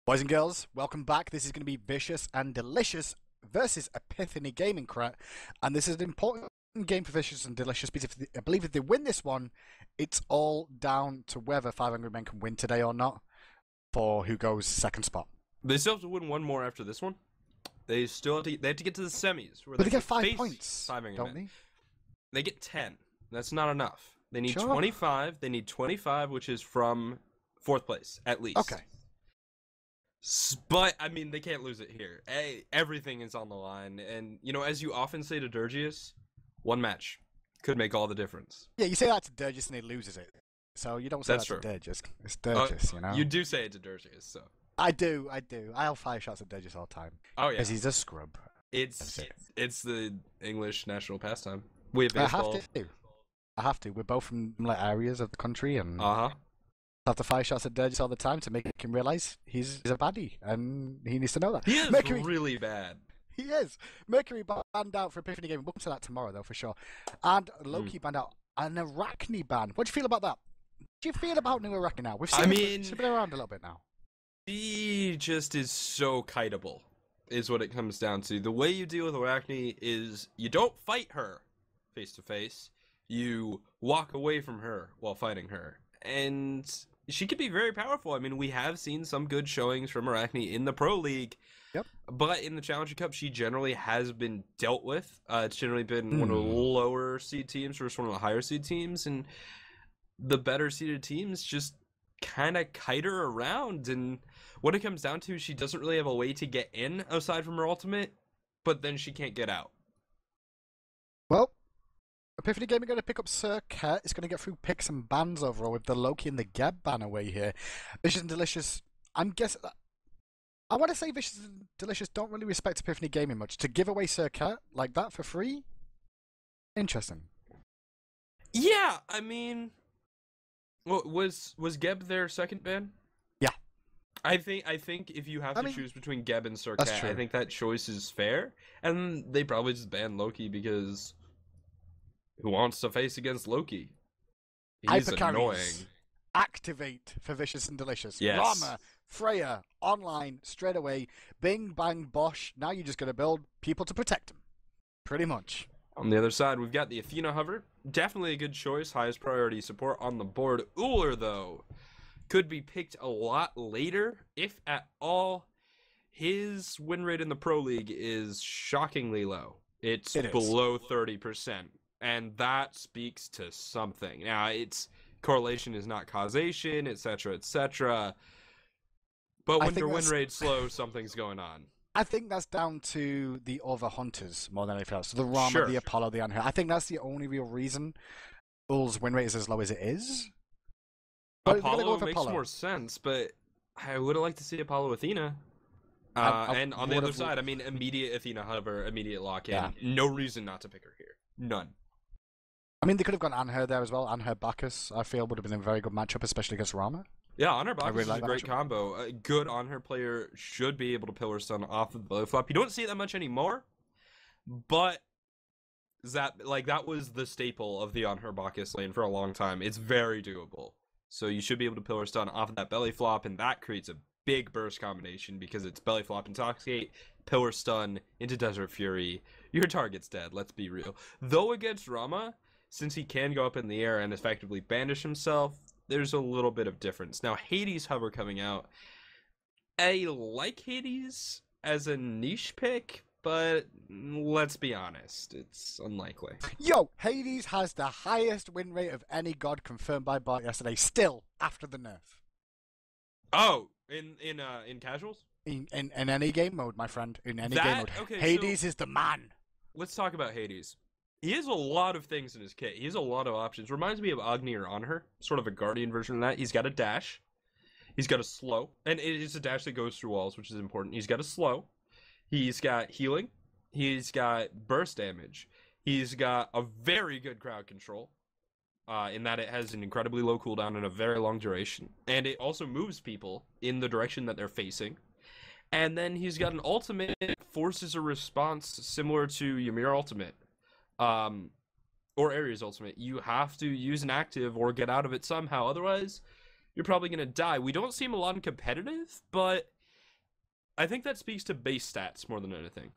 Boys and girls, welcome back. This is going to be Vicious and Delicious versus Epiphany Gaming Crat. And this is an important game for Vicious and Delicious because I believe if they win this one, it's all down to whether 500 Men can win today or not for who goes second spot. They still have to win one more after this one. They still have to get to the semis. Where But they get 5 face points, 500 don't men. they? They get 10. That's not enough. They need Sure. 25. They need 25, which is from 4th place, at least. Okay. But, I mean, they can't lose it here. Everything is on the line. And, you know, as you often say to Durgius, one match could make all the difference. Yeah, you say that to Durgis and he loses it. So you don't say That's that true. to Durgis. It's Durgis, you know? You do say it to Durgius, so. I do. I'll fire shots at Durgis all the time. Oh, yeah. Because he's a scrub. It's the English national pastime. We have I baseball. have to. We're both from like areas of the country and Uh-huh. have to fire shots at Durgis all the time to make him realise he's a baddie and he needs to know that. He is Mercury, really bad. he is. Mercury banned out for Epiphany Gaming. We'll come to that tomorrow though for sure. And Loki banned out. An Arachne ban. What do you feel about that? What do you feel about New Arachne now? We've seen she's been around a little bit now. He just is so kiteable, is what it comes down to. The way you deal with Arachne is you don't fight her face to face. You walk away from her while fighting her. And she could be very powerful. I mean, we have seen some good showings from Arachne in the Pro League. Yep. But in the Challenger Cup, she generally has been dealt with. It's generally been one of the lower seed teams versus one of the higher seed teams. And the better seeded teams just kind of kite her around. And what it comes down to, she doesn't really have a way to get in aside from her ultimate. But then she can't get out. Well, Epiphany Gaming going to pick up Sir Kurt. It's going to get through picks and bans overall with the Loki and the Geb ban away here. Vicious and Delicious. I'm guessing. I want to say Vicious and Delicious don't really respect Epiphany Gaming much. To give away Sir Kurt like that for free? Interesting. Yeah, I mean, was Geb their second ban? Yeah. I think if you have to choose between Geb and Sir that's Cat, true. I think that choice is fair. And they probably just banned Loki because who wants to face against Loki? He's annoying. Activate for Vicious and Delicious. Yes. Rama, Freya, online, straight away. Bing, bang, bosh. Now you're just going to build people to protect them. Pretty much. On the other side, we've got the Athena Hover. Definitely a good choice. Highest priority support on the board. Uller, though, could be picked a lot later, if at all. His win rate in the Pro League is shockingly low. It's below 30%. And that speaks to something. Now, correlation is not causation, etc., etc. But when your win rate's low, something's going on. I think that's down to the other hunters more than anything else. So the Rama, the Apollo, the Anhur. I think that's the only real reason Bull's win rate is as low as it is. But Apollo makes more sense, but I would have liked to see Apollo Athena. And on the other side, I mean, immediate Athena Hover, immediate lock-in. Yeah. No reason not to pick her here. None. I mean, they could have gone Anhur there as well. Anhur Bacchus, I feel, would have been a very good matchup, especially against Rama. Yeah, Anhur Bacchus is a great combo. A good Anhur player should be able to pillar stun off of the belly flop. You don't see it that much anymore, but that was the staple of the Anhur Bacchus lane for a long time. It's very doable. So you should be able to pillar stun off of that belly flop, and that creates a big burst combination because it's belly flop, intoxicate, pillar stun into Desert Fury. Your target's dead, let's be real. Though against Rama, since he can go up in the air and effectively banish himself, there's a little bit of difference. Now, Hades Hover coming out. I like Hades as a niche pick, but let's be honest, it's unlikely. Yo, Hades has the highest win rate of any god confirmed by Bart yesterday, still, after the nerf. Oh, in casuals? In any game mode, my friend. In any game mode. Okay, Hades is the man. Let's talk about Hades. He has a lot of things in his kit. He has a lot of options. Reminds me of Agni or Anhur, sort of a Guardian version of that. He's got a dash. He's got a slow. And it is a dash that goes through walls, which is important. He's got a slow. He's got healing. He's got burst damage. He's got a very good crowd control. In that it has an incredibly low cooldown and a very long duration. And it also moves people in the direction that they're facing. And then he's got an ultimate that forces a response similar to Ymir ultimate. Or Ares ultimate. You have to use an active or get out of it somehow. Otherwise, you're probably going to die. We don't see him a lot in competitive, but I think that speaks to base stats more than anything.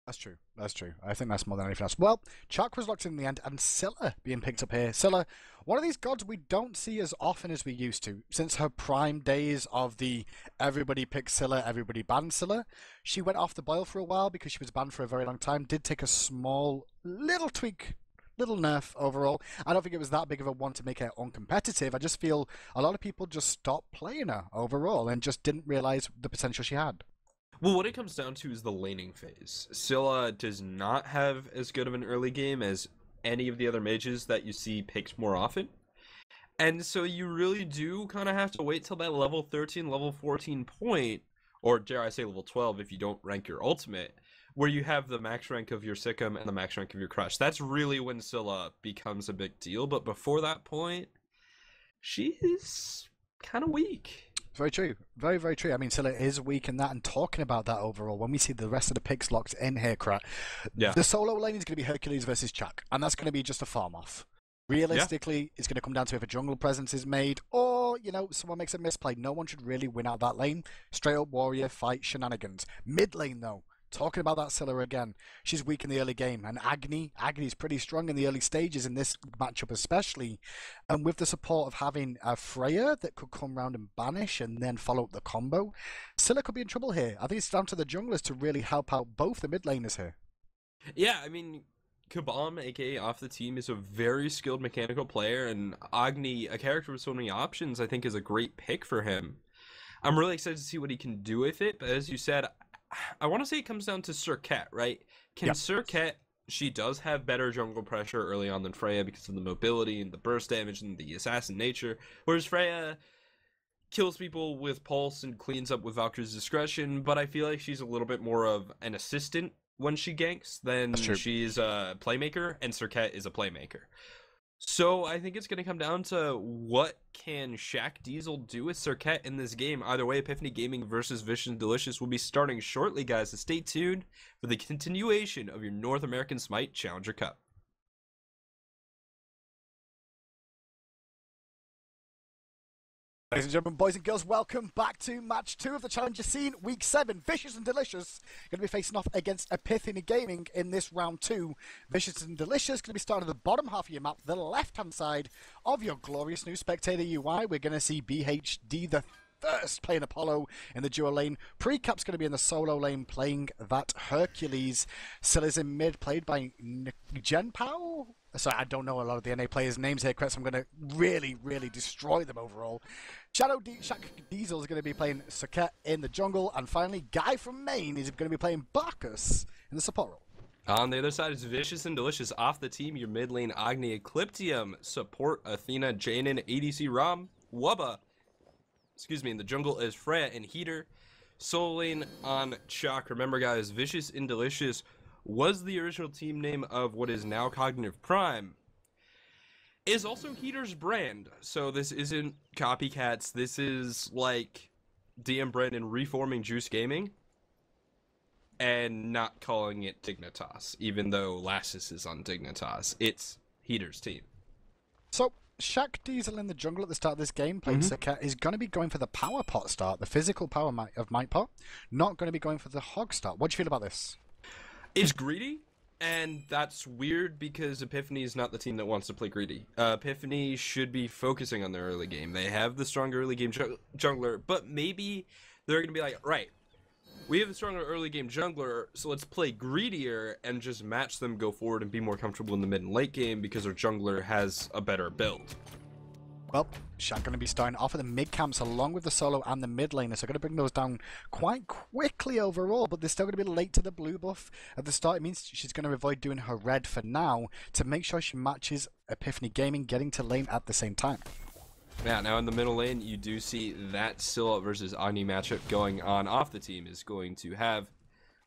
That's true. That's true. I think that's more than anything else. Well, Chuck was locked in the end, and Scylla being picked up here. Scylla, one of these gods we don't see as often as we used to. Since her prime days of the everybody picks Scylla, everybody bans Scylla, she went off the boil for a while because she was banned for a very long time. Did take a small, little tweak, little nerf overall. I don't think it was that big of a one to make her uncompetitive. I just feel a lot of people just stopped playing her overall and just didn't realize the potential she had. Well, what it comes down to is the laning phase. Scylla does not have as good of an early game as any of the other mages that you see picked more often. And so you really do kind of have to wait till that level 13, level 14 point, or dare I say level 12 if you don't rank your ultimate, where you have the max rank of your Sikkim and the max rank of your Crush. That's really when Scylla becomes a big deal, but before that point, she is kind of weak. Very true. Very, very true. I mean, Scylla is weak in that, and talking about that overall, when we see the rest of the picks locked in here, Krat, the solo lane is going to be Hercules versus Chuck, and that's going to be just a farm off. Realistically, it's going to come down to if a jungle presence is made, or, you know, someone makes a misplay. No one should really win out that lane. Straight up warrior fight shenanigans. Mid lane, though. Talking about that Scylla again, she's weak in the early game, and Agni's pretty strong in the early stages in this matchup especially, and with the support of having a Freya that could come round and banish and then follow up the combo, Scylla could be in trouble here. I think it's down to the junglers to really help out both the mid laners here. Yeah, I mean, Kabam, aka Off the Team, is a very skilled mechanical player, and Agni, a character with so many options, I think is a great pick for him. I'm really excited to see what he can do with it, but as you said, I want to say it comes down to Serket, right? Serket, she does have better jungle pressure early on than Freya because of the mobility and the burst damage and the assassin nature, whereas Freya kills people with pulse and cleans up with Valkyrie's discretion, but I feel like she's a little bit more of an assistant when she ganks than she's a playmaker, and Serket is a playmaker. So I think it's going to come down to what can Shaq Diesel do with Serket in this game. Either way, Epiphany Gaming versus Vicious and Delicious will be starting shortly, guys, so stay tuned for the continuation of your North American Smite Challenger Cup. Ladies and gentlemen, boys and girls, welcome back to match 2 of the Challenger scene, week 7. Vicious and Delicious going to be facing off against Epiphany Gaming in this round 2. Vicious and Delicious going to be starting at the bottom half of your map, the left-hand side of your glorious new spectator UI. We're going to see BHD the First playing Apollo in the duo lane. Precap's going to be in the solo lane playing that Hercules. Scylla's in mid, played by Genpao. So I don't know a lot of the NA players' names here, Chris. I'm going to really destroy them overall. Shaq Diesel is going to be playing Serket in the jungle. And finally, Guy from Maine is going to be playing Bacchus in the support role. On the other side is Vicious and Delicious. Off the team, your mid lane Agni Ecliptium, support Athena, Janin, ADC Ram, Wubba. Excuse me, in the jungle is Freya and Heater. Solo lane on Chuck. Remember, guys, Vicious and Delicious was the original team name of what is now Cognitive Prime. Is also Heater's brand. So this isn't copycats. This is like DM Brandon reforming Juice Gaming and not calling it Dignitas, even though Lassus is on Dignitas. It's Heater's team. So Shaq Diesel in the jungle at the start of this game, playing Serket, is going to be going for the power pot start, the physical power of Might Pot, not going to be going for the hog start. What do you feel about this? It's greedy, and that's weird because Epiphany is not the team that wants to play greedy. Epiphany should be focusing on their early game. They have the stronger early game jungler, but maybe they're going to be like, right, we have the stronger early game jungler, so let's play greedier and just match them, go forward, and be more comfortable in the mid and late game because our jungler has a better build. Well, Shaq going to be starting off at the mid camps along with the solo and the mid laner, so going to bring those down quite quickly overall, but they're still going to be late to the blue buff at the start. It means she's going to avoid doing her red for now to make sure she matches Epiphany Gaming getting to lane at the same time. Yeah, now in the middle lane, you do see that Scylla versus Agni matchup going on. Off the team is going to have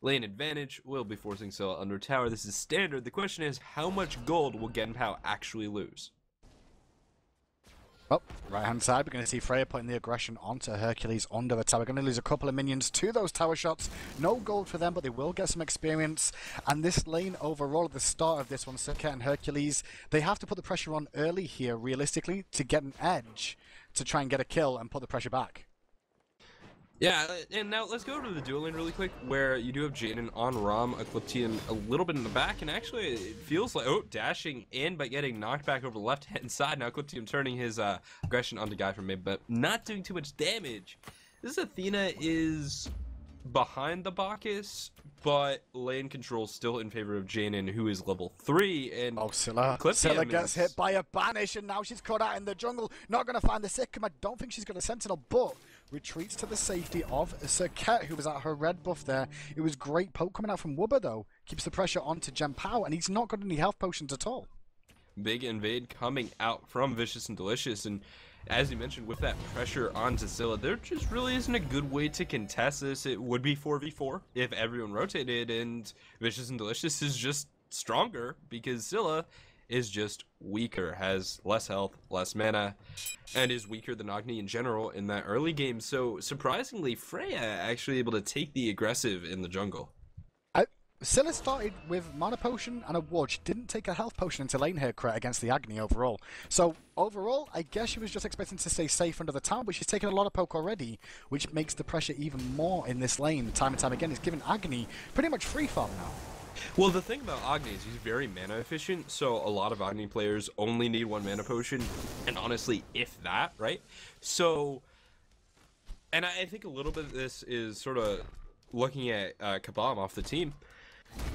lane advantage, will be forcing Scylla under tower. This is standard. The question is, how much gold will Genpao actually lose? Well, right-hand side, we're going to see Freya putting the aggression onto Hercules under the tower. Going to lose a couple of minions to those tower shots. No gold for them, but they will get some experience. And this lane overall at the start of this one, Serket and Hercules, they have to put the pressure on early here, realistically, to get an edge, to try and get a kill and put the pressure back. Yeah, and now let's go to the duel lane really quick, where you do have Jaden on Rom, Ecliptium a little bit in the back, and actually it feels like, oh, dashing in, but getting knocked back over the left-hand side. Now Ecliptium turning his aggression onto Guy from mid, but not doing too much damage. This Athena is behind the Bacchus, but lane control still in favor of Jaden, who is level 3, and Scylla gets hit by a banish, and now she's caught out in the jungle, not going to find the Sikkim. I don't think she's got a Sentinel, but retreats to the safety of Serket, who was at her red buff there. It was great poke coming out from Wubba, though. Keeps the pressure onto Genpao, and he's not got any health potions at all. Big invade coming out from Vicious and Delicious, and as you mentioned, with that pressure onto Scylla, there just really isn't a good way to contest this. It would be 4v4 if everyone rotated, and Vicious and Delicious is just stronger because Scylla is just weaker, has less health, less mana, and is weaker than Agni in general in that early game. So surprisingly, Freya actually able to take the aggressive in the jungle. Scylla started with mana potion and a ward. She didn't take a health potion into lane here, Cret, against the Agni overall. So overall, I guess she was just expecting to stay safe under the tower, but she's taken a lot of poke already, which makes the pressure even more in this lane time and time again. It's given Agni pretty much free farm now. Well, the thing about Agni is he's very mana efficient, so a lot of Agni players only need 1 mana potion, and honestly, if that, right? So, and I think a little bit of this is sort of looking at Kabam off the team.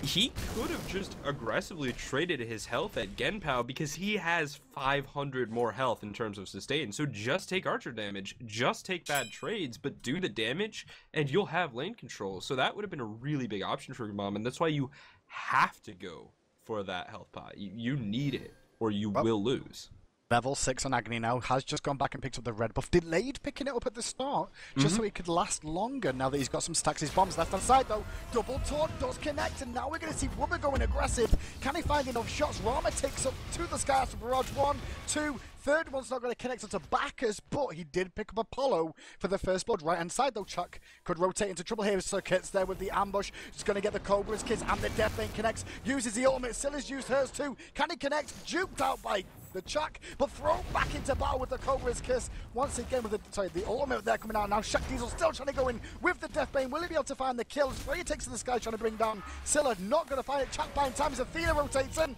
He could have just aggressively traded his health at Genpao because he has 500 more health in terms of sustain. So just take archer damage, just take bad trades, but do the damage and you'll have lane control. So that would have been a really big option for Kabam, and that's why you have to go for that health pot. You need it or you will lose. Level 6 on Agni now, has just gone back and picked up the red buff. Delayed picking it up at the start, just so he could last longer now that he's got some stacks. His bombs left hand side though. Double taunt does connect, and now we're going to see Wubba going aggressive. Can he find enough shots? Rama takes up to the sky for barrage. 1, 2, third one's not going to connect onto Bacchus, but he did pick up Apollo for the first blood. Right hand side though, Chuck could rotate into trouble here. Circuits there with the ambush. He's going to get the Cobra's kiss, and the Deathbane connects. Uses the ultimate. Scylla's used hers too. Can he connect? Duped out by the Chuck, but thrown back into battle with the Cobra's kiss once again with the ultimate there coming out now. Shaq Diesel still trying to go in with the Deathbane. Will he be able to find the kills? Freya takes to the sky trying to bring down Scylla, not going to find it. Chuck by time as Athena rotates in.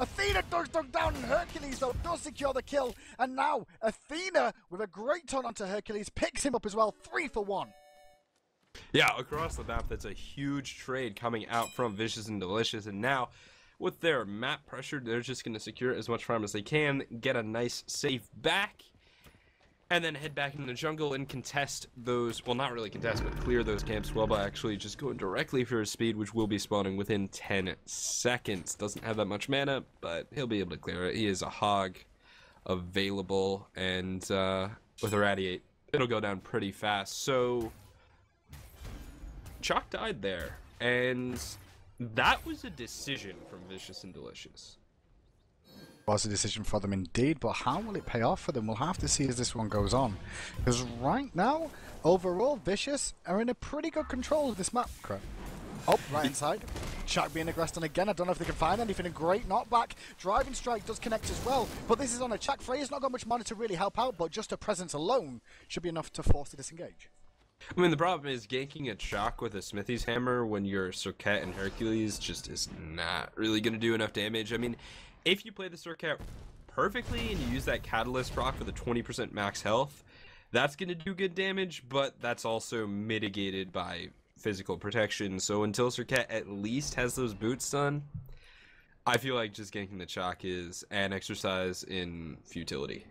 Athena does dug down, and Hercules though does secure the kill, and now Athena with a great turn onto Hercules picks him up as well. 3 for 1. Yeah, across the map, that's a huge trade coming out from Vicious and Delicious, and now with their map pressure, they're just going to secure as much farm as they can, get a nice safe back, and then head back into the jungle and contest those, well, not really contest, but clear those camps well by actually just going directly for his speed, which will be spawning within 10 seconds. Doesn't have that much mana, but he'll be able to clear it. He is a hog available, and with Irradiate, it'll go down pretty fast. So, Chalk died there, and that was a decision from Vicious and Delicious. Was a decision for them indeed, but how will it pay off for them? We'll have to see as this one goes on. Because right now, overall, Vicious are in a pretty good control of this map. Correct. Oh, right inside. Shaq being aggressed on again. I don't know if they can find anything. Great knockback. Driving strike does connect as well, but this is on a Chuck. Freya's not got much mana to really help out, but just her presence alone should be enough to force to disengage. I mean, the problem is ganking a Chalk with a Smithy's Hammer when you're Circuit and Hercules just is not really going to do enough damage. I mean, if you play the Circuit perfectly and you use that Catalyst proc for the 20% max health, that's going to do good damage, but that's also mitigated by physical protection. So until Circuit at least has those boots done, I feel like just ganking the Chalk is an exercise in futility.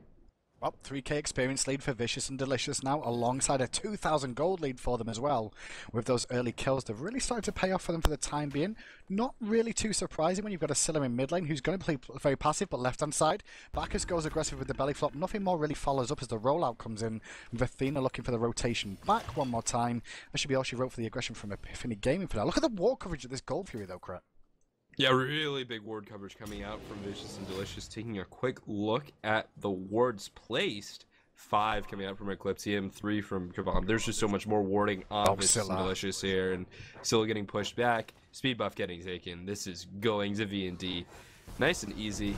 Well, 3k experience lead for Vicious and Delicious now, alongside a 2,000 gold lead for them as well. With those early kills, they've really started to pay off for them for the time being. Not really too surprising when you've got a Scylla in mid lane who's going to play very passive, but left-hand side. Bacchus goes aggressive with the belly flop. Nothing more really follows up as the rollout comes in, with Athena looking for the rotation back one more time. That should be all she wrote for the aggression from Epiphany Gaming for now. Look at the wall coverage of this Gold Fury though, Cret. Yeah, really big ward coverage coming out from Vicious and Delicious. Taking a quick look at the wards placed. 5 coming out from Ecliptium, 3 from Kavam. There's just so much more warding on Vicious and Delicious here, and still getting pushed back. Speed buff getting taken. This is going to V&D. Nice and easy.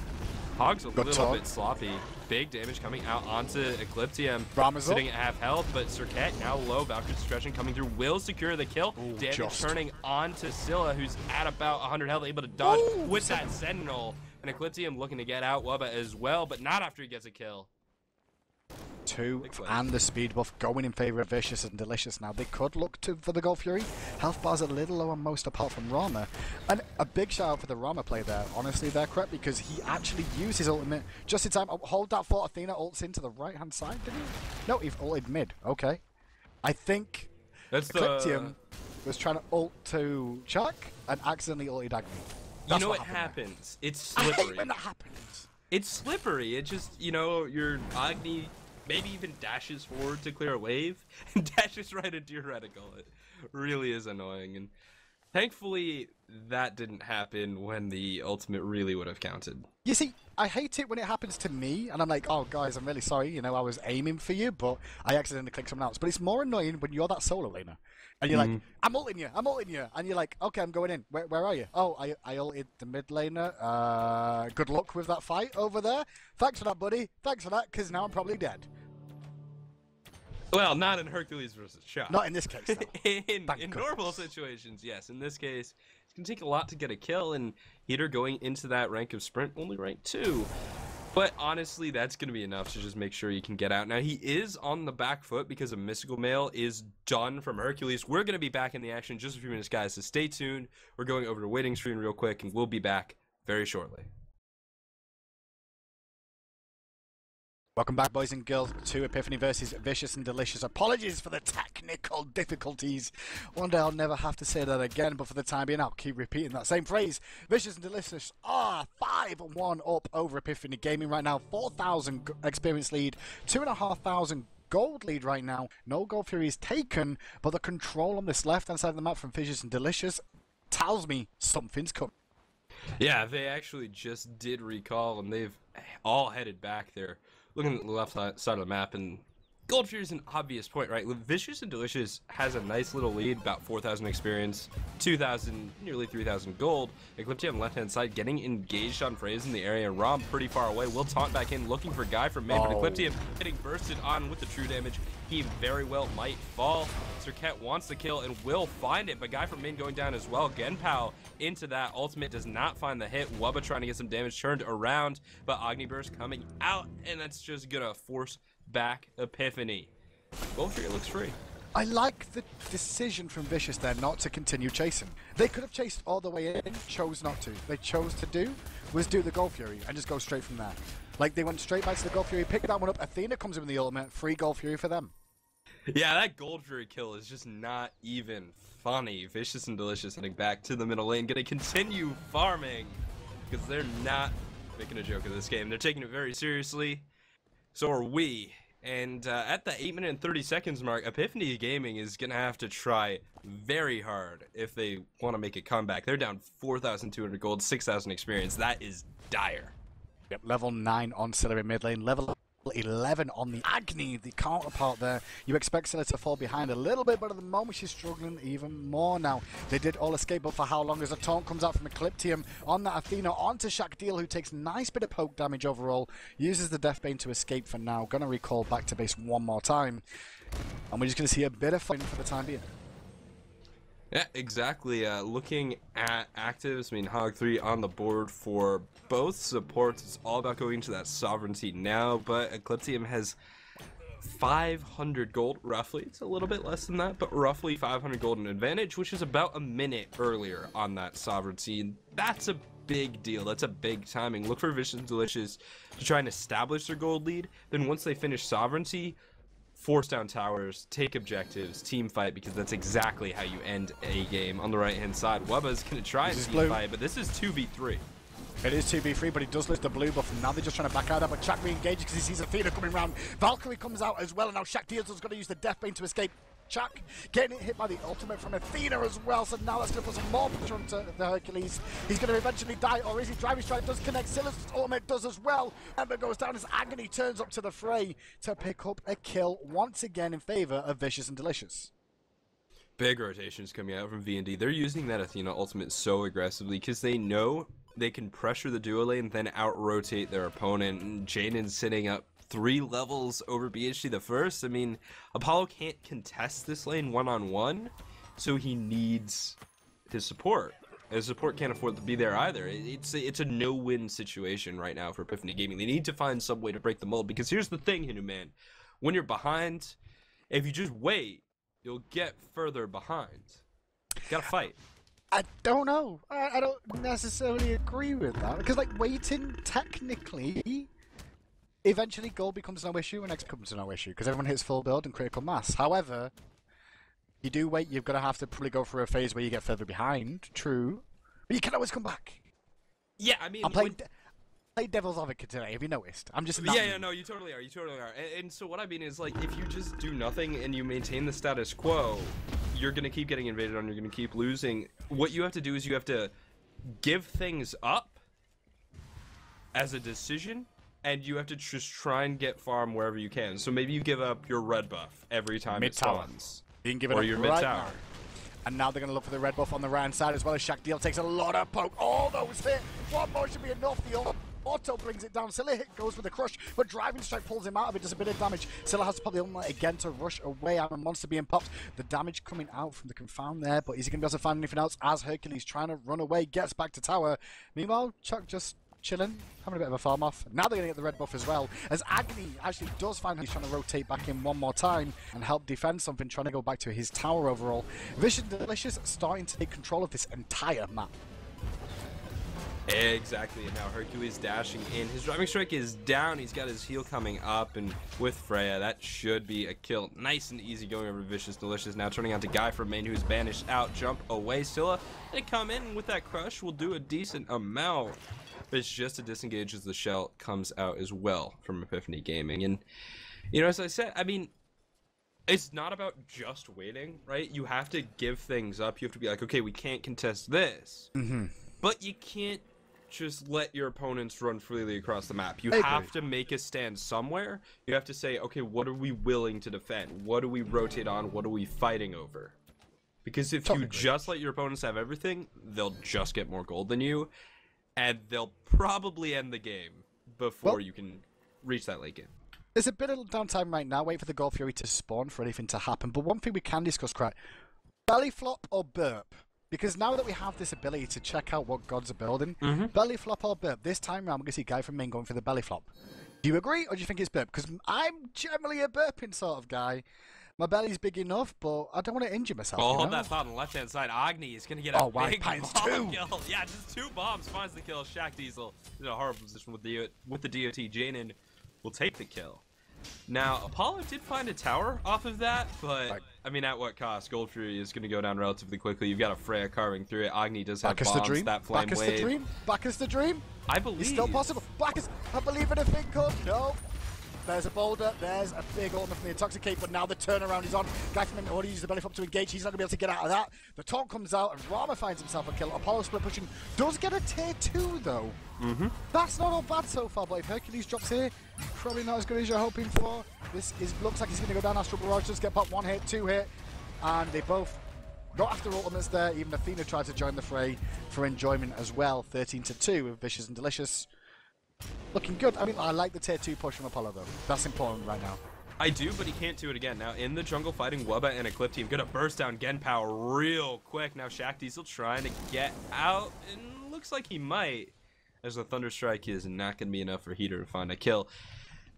Hog's a Good little talk. bit sloppy. Big damage coming out onto Ecliptium. Rama's sitting up. at half health, but Serket now low. Valkyrie's stretching coming through. Will secure the kill. Ooh, Damage just. turning onto Scylla, who's at about 100 health, able to dodge Ooh, with that Sentinel. And Ecliptium looking to get out Wubba as well, but not after he gets a kill. 2 and the speed buff going in favor of Vicious and Delicious now. They could look for the Gold Fury. Health bar's a little low on most apart from Rama. And a big shout out for the Rama play there. Honestly, they're correct because he actually used his ultimate just in time. Oh, hold that thought. Athena ults into the right hand side, did he? No, he ulted mid. Okay. I think Ecliptium was trying to ult to Chuck and accidentally ulted Agni. You know what happens? It's slippery. I hate when that happens. It's slippery. It just, you know, your Agni maybe even dashes forward to clear a wave and dashes right into your reticle. It really is annoying. And thankfully, that didn't happen when the ultimate really would have counted. You see, I hate it when it happens to me, and I'm like, oh, guys, I'm really sorry, you know, I was aiming for you, but I accidentally clicked someone else. But it's more annoying when you're that solo laner, and you're like, I'm ulting you, and you're like, okay, I'm going in. Where are you? Oh, I ulted the mid laner. Good luck with that fight over there. Thanks for that, buddy. Thanks for that, because now I'm probably dead. Well, not in Hercules versus Shock. Not in this case, no. in normal situations, yes. In this case, it's going to take a lot to get a kill, and Heater going into that rank of Sprint, only rank 2. But honestly, that's going to be enough to just make sure you can get out. Now, he is on the back foot because a Mystical Mail is done from Hercules. We're going to be back in the action in just a few minutes, guys, so stay tuned. We're going over to waiting screen real quick, and we'll be back very shortly. Welcome back, boys and girls, to Epiphany versus Vicious and Delicious. Apologies for the technical difficulties. One day I'll never have to say that again, but for the time being, I'll keep repeating that same phrase. Vicious and Delicious are 5-1 up over Epiphany Gaming right now. 4,000 experience lead, 2,500 gold lead right now. No Gold Fury is taken, but the control on this left-hand side of the map from Vicious and Delicious tells me something's coming. Yeah, they actually just did recall, and they've all headed back there. Looking at the left side of the map, and Gold Fury is an obvious point, right? Vicious and Delicious has a nice little lead, about 4,000 experience, 2,000, nearly 3,000 gold. Eclipse on the left-hand side, getting engaged on Phrase in the area. Rom pretty far away, will taunt back in, looking for Guy from mid, but Eclipse getting bursted on with the true damage. He very well might fall. Serket wants the kill and will find it, but Guy from mid going down as well. Genpao into that ultimate does not find the hit. Wubba trying to get some damage turned around, but Agni Burst coming out, and that's just gonna force back Epiphany. Gold Fury looks free. I like the decision from Vicious there not to continue chasing. They could have chased all the way in, chose not to. They chose to do the Gold Fury and just go straight from there. Like, they went straight back to the Gold Fury, picked that one up. Athena comes in with the ultimate, free Gold Fury for them. Yeah, that Gold Fury kill is just not even funny. Vicious and Delicious heading back to the middle lane, gonna continue farming because they're not making a joke of this game. They're taking it very seriously. So are we. And at the 8 minute and 30 seconds mark, Epiphany Gaming is going to have to try very hard if they want to make a comeback. They're down 4,200 gold, 6,000 experience. That is dire. Yep, level 9 on Scylla in mid lane, level 11 on the Agni, the counterpart there. You expect Scylla to fall behind a little bit, but at the moment she's struggling even more now. They did all escape, but for how long as a taunt comes out from Ecliptium on that Athena onto Shakdeel, who takes nice bit of poke damage overall, uses the Deathbane to escape for now. Gonna recall back to base one more time, and we're just gonna see a bit of fighting for the time being. Yeah, exactly. Looking at actives, I mean, Hog 3 on the board for both supports. It's all about going to that sovereignty now, but Ecliptium has 500 gold, roughly. It's a little bit less than that, but roughly 500 gold in advantage, which is about a minute earlier on that sovereignty. And that's a big deal. That's a big timing. Look for Vicious and Delicious to try and establish their gold lead. Then once they finish sovereignty, force down towers, take objectives, team fight, because that's exactly how you end a game. On the right-hand side, Wubba's going to try and team fight, but this is 2v3. It is 2v3, but he does lose the blue buff, and now they're just trying to back out of it. But Shaq re-engages because he sees Athena coming around. Valkyrie comes out as well, and now Shakdeel's going to use the Deathbane to escape. Chuck getting hit by the ultimate from Athena as well, so now that's going to put some more pressure onto the Hercules. He's going to eventually die, or is he? Driving Strike does connect, Scylla's ultimate does as well. Ember goes down as Agony turns up to the fray to pick up a kill once again in favor of Vicious and Delicious. Big rotations coming out from V&D. They're using that Athena ultimate so aggressively because they know they can pressure the duo lane, then out-rotate their opponent. And Janen's sitting up 3 levels over BHD the first. I mean, Apollo can't contest this lane one-on-one, so he needs his support. His support can't afford to be there either. It's a no-win situation right now for Epiphany Gaming. They need to find some way to break the mold, because here's the thing, Hinu Man. When you're behind, if you just wait, you'll get further behind. You gotta fight. I don't know. I don't necessarily agree with that, because like waiting, technically, eventually gold becomes no issue and X becomes no issue because everyone hits full build and critical mass. However, you do wait, you're going to have to probably go through a phase where you get further behind, true, but you can always come back. Yeah, I mean, I'm playing devil's advocate today, have you noticed? I'm just not. Yeah, no, you totally are, And so what I mean is, like, if you just do nothing and you maintain the status quo, you're going to keep getting invaded on, you're going to keep losing. What you have to do is you have to give things up as a decision, and you have to just try and get farm wherever you can. So maybe you give up your red buff every time it spawns. You can give it or up your right mid-tower. now. And now they're going to look for the red buff on the right side as well as Shaq Deal takes a lot of poke. All those hit. One more should be enough. The auto brings it down. Scylla goes for the crush, but Driving Strike pulls him out of it. Does a bit of damage. Scylla has to pop the ultimate again to rush away. I'm a monster being popped. The damage coming out from the confound there, but is he going to be able to find anything else as Hercules trying to run away, gets back to tower. Meanwhile, Chuck just chilling, having a bit of a farm off. Now they're going to get the red buff as well, as Agni actually does find he's trying to rotate back in one more time and help defend something, trying to go back to his tower overall. Vicious and Delicious starting to take control of this entire map. Exactly, and now Hercules dashing in. His Driving Strike is down, he's got his heal coming up, and with Freya, that should be a kill. Nice and easy going over Vicious Delicious. Now turning on to Guy from main, who's banished out. Jump away, Scylla. They come in, and with that crush, will do a decent amount. But it's just a disengage as the shell comes out as well from Epiphany Gaming. And, you know, as I said, I mean, it's not about just waiting, right? You have to give things up. You have to be like, okay, we can't contest this. But you can't just let your opponents run freely across the map. You have to make a stand somewhere. You have to say, okay, what are we willing to defend? What do we rotate on? What are we fighting over? Because if you just let your opponents have everything, they'll just get more gold than you. And they'll probably end the game before you can reach that late game. There's a bit of downtime right now. Wait for the Gold Fury to spawn for anything to happen. But one thing we can discuss, Crack, belly flop or burp? Because now that we have this ability to check out what gods are building, belly flop or burp, this time around we're going to see Guy from main going for the belly flop. Do you agree, or do you think it's burp? Because I'm generally a burping sort of guy. My belly's big enough, but I don't want to injure myself. Oh, hold that thought on the left-hand side. Agni is going to get a big bomb kill. Yeah, just 2 bombs finds the kill. Shaq Diesel is in a horrible position with the DOT. Janen will take the kill. Now, Apollo did find a tower off of that, but, I mean, at what cost? Gold Fury is going to go down relatively quickly. You've got a Freya carving through it. Agni does have bombs, that flame wave. Back is the dream? Back is the dream? I believe. It's still possible. Back is... I believe in a thing called... No. There's a boulder, there's a big ultimate from the Intoxicate, but now the turnaround is on. Guy from already used the belly flop to engage, he's not going to be able to get out of that. The taunt comes out, and Rama finds himself a kill. Apollo split pushing, does get a tier 2 though. That's not all bad so far, but if Hercules drops here, probably not as good as you're hoping for. This looks like he's going to go down. Astral Barrage does get popped 1 hit, 2 hit, and they both got after ultimates there. Even Athena tried to join the fray for enjoyment as well. 13-2 with Vicious and Delicious. Looking good. I mean, I like the tier 2 push from Apollo, though. That's important right now. I do, but he can't do it again. Now, in the jungle fighting, Wubba and a Clip team gonna burst down Gen Power real quick. Now, Shaq Diesel trying to get out, and looks like he might, as the Thunder Strike is not gonna be enough for Heater to find a kill.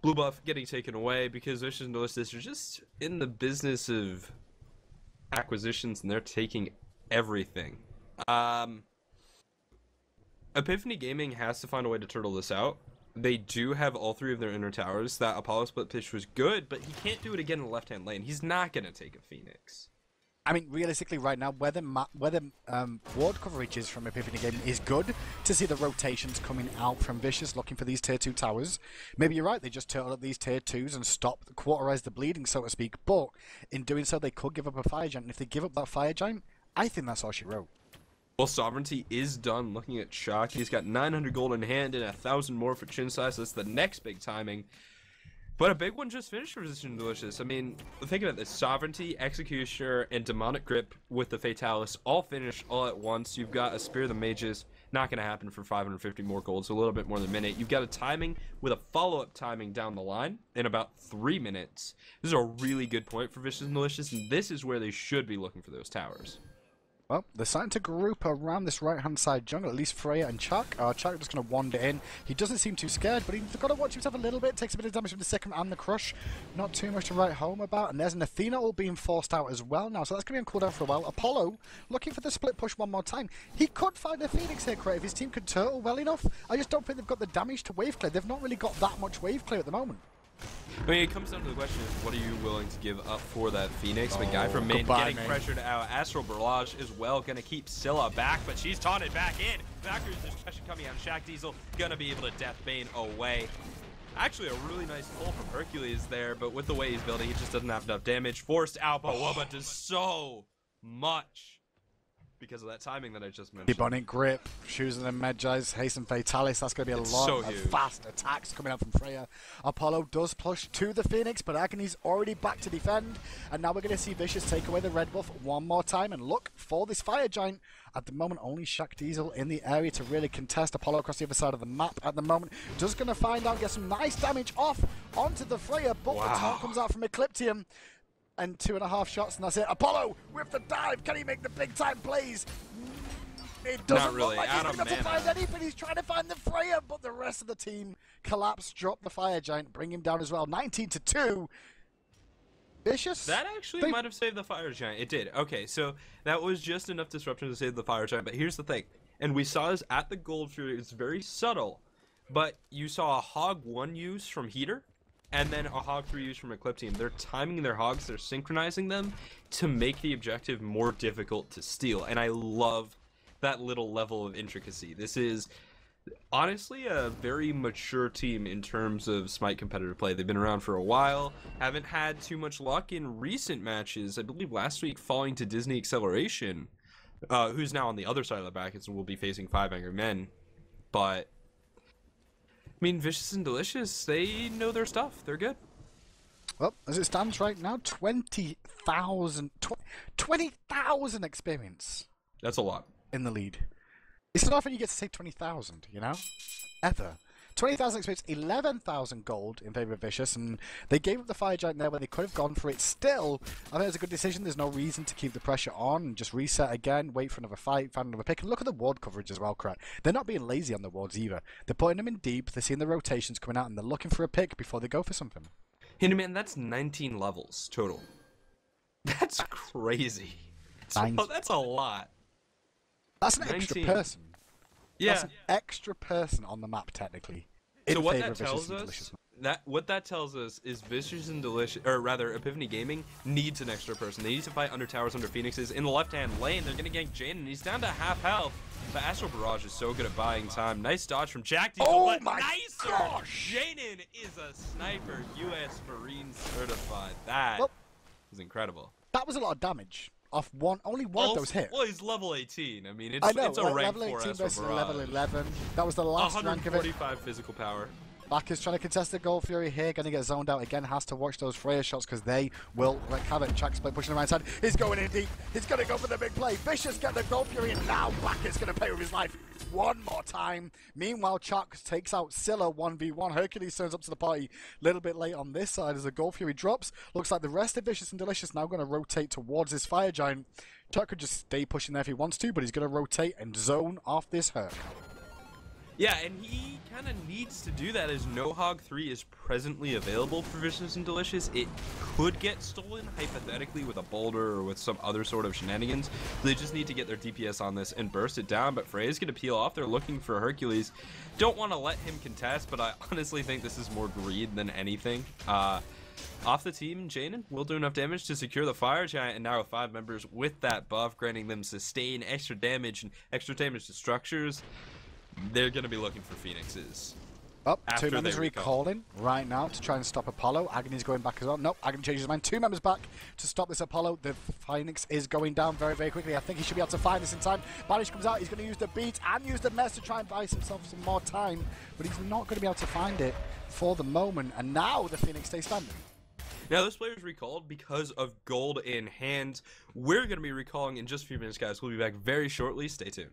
Blue buff getting taken away because Vicious and Delicious are just in the business of acquisitions, and they're taking everything. Epiphany Gaming has to find a way to turtle this out. They do have all 3 of their inner towers. That Apollo split pitch was good, but he can't do it again in the left-hand lane. He's not going to take a Phoenix. I mean, realistically, right now, where the ward coverage is from Epiphany Gaming is good to see the rotations coming out from Vicious looking for these tier 2 towers. Maybe you're right, they just turtle up these tier 2s and stop, quarterize the bleeding, so to speak. But in doing so, they could give up a Fire Giant. And if they give up that Fire Giant, I think that's all she wrote. Well, Sovereignty is done. Looking at Shock, he's got 900 gold in hand and 1,000 more for Chin Size. So that's the next big timing. But a big one just finished for Vicious and Delicious. I mean, think about this. Sovereignty, Executioner, and Demonic Grip with the Fatalis all finished all at once. You've got a Spear of the Mages, Not going to happen for 550 more gold, so a little bit more than a minute. You've got a timing with a follow-up timing down the line in about 3 minutes. This is a really good point for Vicious and Delicious, and this is where they should be looking for those towers. Well, they're starting to group around this right-hand side jungle, at least Freya and Chuck. Chuck just going to wander in. He doesn't seem too scared, but he's got to watch himself a little bit. Takes a bit of damage from the second and the crush. Not too much to write home about. And there's an Athena all being forced out as well now, so that's going to be on cooldown for a while. Apollo looking for the split push one more time. He could find a Phoenix here, Craig, if his team could turtle well enough. I just don't think they've got the damage to wave clear. They've not really got that much wave clear at the moment. I mean, it comes down to the question of what are you willing to give up for that Phoenix? The guy from main getting pressured out. Astral Barrage is well going to keep Scylla back, but she's taunted back in. Valkyrie's discretion coming out. Shaq Diesel going to be able to Deathbane away. Actually, a really nice pull from Hercules there, but with the way he's building, he just doesn't have enough damage. Forced out, but Wubba does so much because of that timing that I just mentioned. Ebonic Grip, Shoes and Medjai's, Hasten Fatalis. That's going to be a lot of fast attacks coming out from Freya. Apollo does push to the Phoenix, but Agony's already back to defend. And now we're going to see Vicious take away the red buff one more time and look for this Fire Giant. At the moment, only Shaq Diesel in the area to really contest. Apollo across the other side of the map at the moment. Just going to find out, get some nice damage off onto the Freya, but the taunt comes out from Ecliptium. And 2.5 shots, and that's it. Apollo with the dive. Can he make the big time plays? It doesn't look like he's able to find anything. He's trying to find the Freya, but the rest of the team collapse, drop the Fire Giant, bring him down as well. 19-2. Vicious. That actually might have saved the Fire Giant. It did. Okay, so that was just enough disruption to save the Fire Giant. But here's the thing, and we saw this at the Gold Fury. It's very subtle, but you saw a Hog 1 use from Heater. And then a Hog 3 use from Ecliptium. They're timing their Hogs, they're synchronizing them to make the objective more difficult to steal. And I love that little level of intricacy. This is honestly a very mature team in terms of Smite competitive play. They've been around for a while, haven't had too much luck in recent matches. I believe last week falling to Disney Acceleration, who's now on the other side of the brackets and will be facing 5 Angry Men. But I mean, Vicious and Delicious, they know their stuff. They're good. Well, as it stands right now, 20,000 experience. That's a lot. In the lead. It's not often you get to say 20,000, you know? Ever. 20,000 experience, 11,000 gold in favor of Vicious, and they gave up the Fire Giant there when they could have gone for it. Still, I think it's a good decision. There's no reason to keep the pressure on and just reset again, wait for another fight, find another pick, and look at the ward coverage as well, Craig. They're not being lazy on the wards either. They're putting them in deep, they're seeing the rotations coming out, and they're looking for a pick before they go for something. Man, that's 19 levels total. That's crazy. That's a lot. That's an extra person. Yeah. That's an extra person on the map, technically. So what that tells us, what that tells us is Vicious and Delicious, or rather, Epiphany Gaming needs an extra person. They need to fight under towers, under Phoenixes. In the left-hand lane, they're going to gank Jaden. He's down to half health. But Astral Barrage is so good at buying time. Nice dodge from Jack Diesel. Oh my gosh! Jaden is a sniper, U.S. Marine certified. That is incredible. That was a lot of damage. Off only one of those hits. Well, he's level 18. I mean, it's a rank 4 level 18 versus Barrage. level 11. That was the last rank of it. 145 physical power. Back is trying to contest the Gold Fury here, going to get zoned out again, has to watch those Freya shots because they will wreak havoc. Chuck Split pushing the right side, he's going in deep, he's going to go for the big play. Vicious get the Gold Fury and now Black is going to pay with his life one more time. Meanwhile, Chuck takes out Scylla 1v1. Hercules turns up to the party a little bit late on this side as the Gold Fury drops. Looks like the rest of Vicious and Delicious now going to rotate towards this Fire Giant. Chuck could just stay pushing there if he wants to, but he's going to rotate and zone off this Herc. Yeah, and he kind of needs to do that as no Hog 3 is presently available for Vicious and Delicious. It could get stolen, hypothetically, with a boulder or with some other sort of shenanigans. They just need to get their DPS on this and burst it down, but Freya's going to peel off. They're looking for Hercules. Don't want to let him contest, but I honestly think this is more greed than anything. Off the team, Jaden will do enough damage to secure the Fire Giant, and now with 5 members with that buff, granting them sustain, extra damage, and extra damage to structures, they're going to be looking for Phoenixes. Oh, 2 members recalling right now to try and stop Apollo. Agony's going back as well. Nope, Agony changes his mind. 2 members back to stop this Apollo. The Phoenix is going down very, very quickly. I think he should be able to find this in time. Banish comes out. He's going to use the beat and use the mess to try and buy himself some more time. But he's not going to be able to find it for the moment. And now the Phoenix stays standing. Now, this player is recalled because of gold in hand. We're going to be recalling in just a few minutes, guys. We'll be back very shortly. Stay tuned.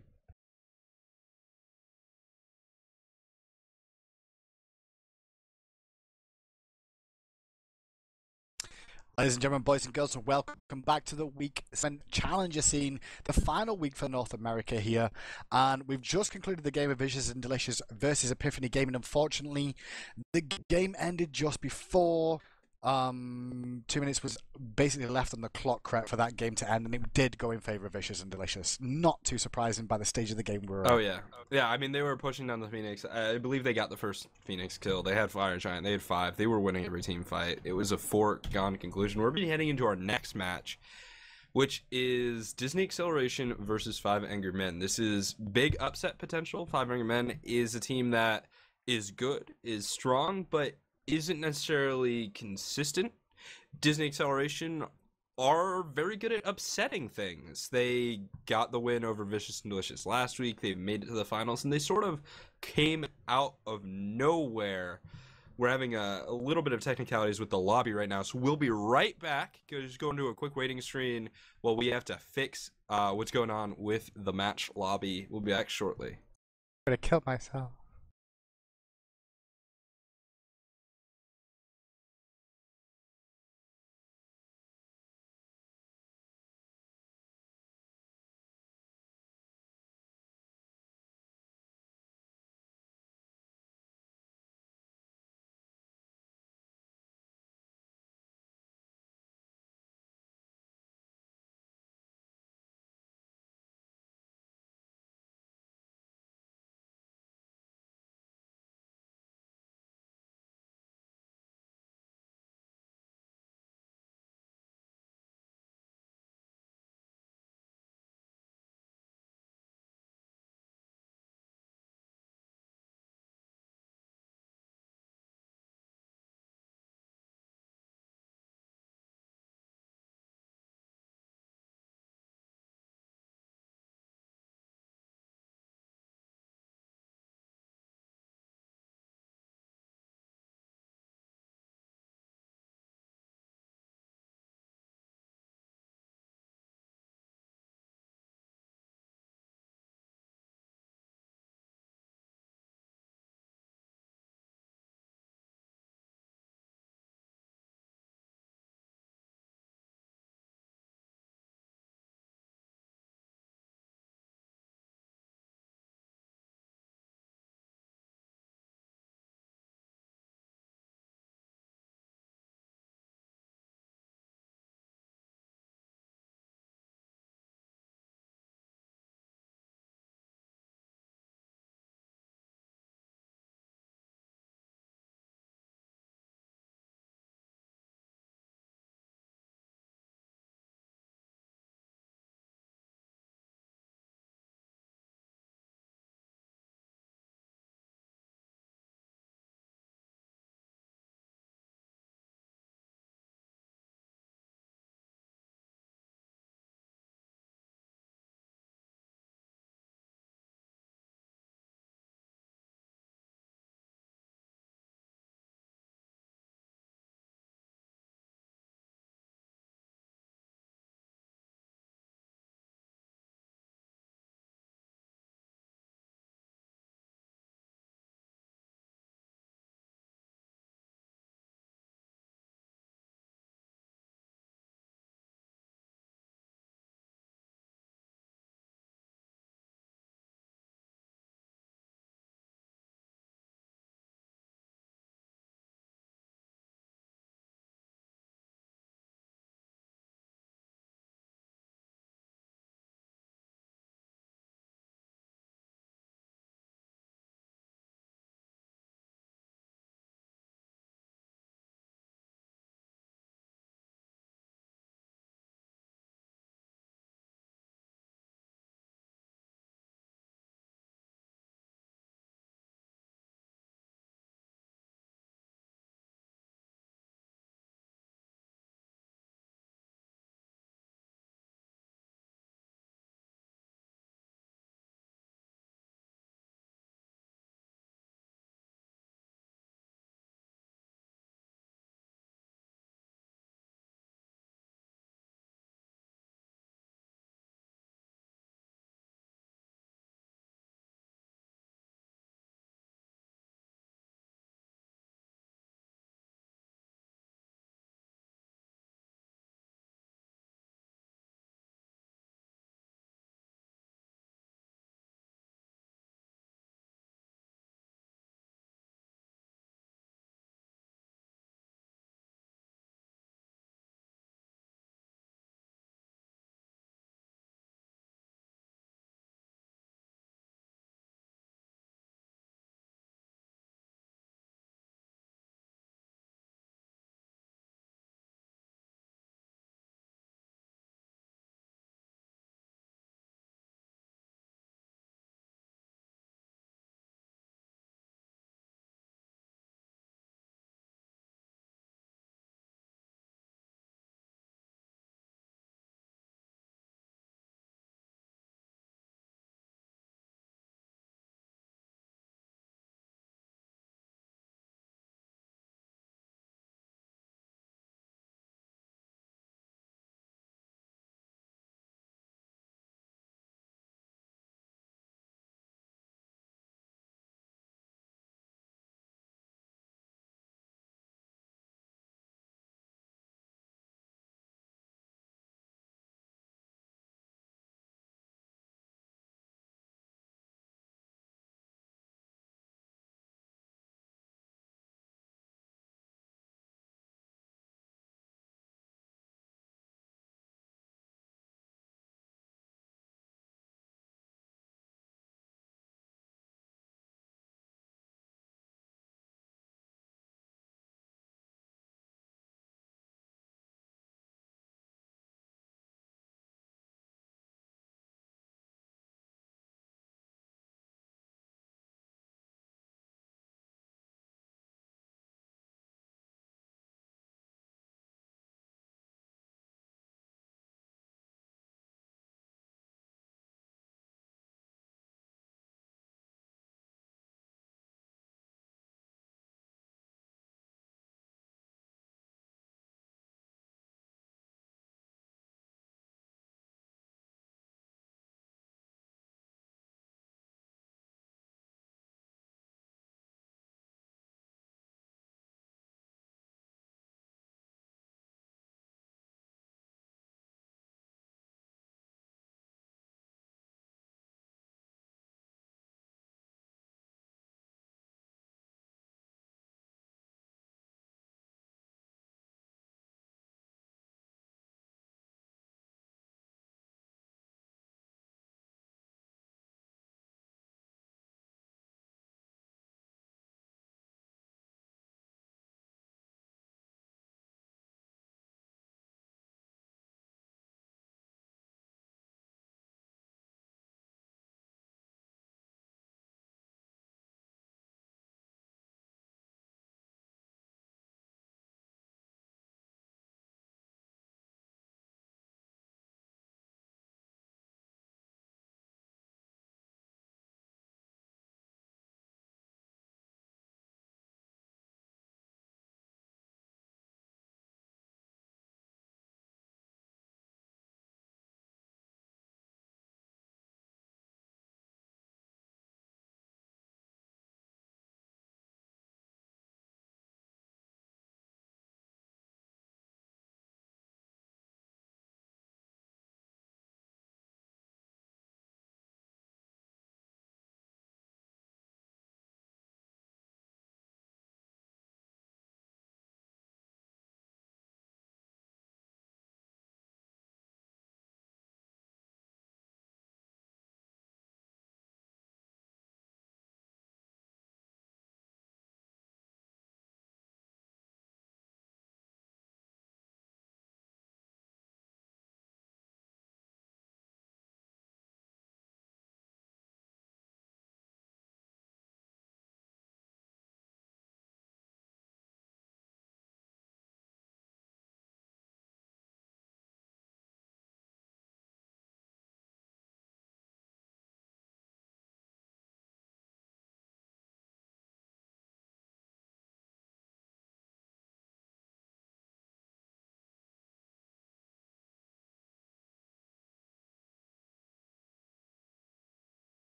Ladies and gentlemen, boys and girls, welcome back to the week Smite Challenger scene, the final week for North America here. And we've just concluded the game of Vicious and Delicious versus Epiphany Gaming. Unfortunately, the game ended just before 2 minutes was basically left on the clock for that game to end, and it did go in favor of Vicious and Delicious. Not too surprising by the stage of the game we're at. Oh yeah, yeah. I mean, they were pushing down the Phoenix. I believe they got the first Phoenix kill. They had Fire Giant. They had 5. They were winning every team fight. It was a foregone conclusion. We're heading into our next match, which is Disney Acceleration versus 5 Angry Men. This is big upset potential. 5 Angry Men is a team that is good, is strong, but isn't necessarily consistent. Disney Acceleration are very good at upsetting things. They got the win over Vicious and Delicious last week. They've made it to the finals, and they sort of came out of nowhere. We're having a little bit of technicalities with the lobby right now, so we'll be right back. Just go into a quick waiting screen while we have to fix what's going on with the match lobby. We'll be back shortly. I'm gonna kill myself.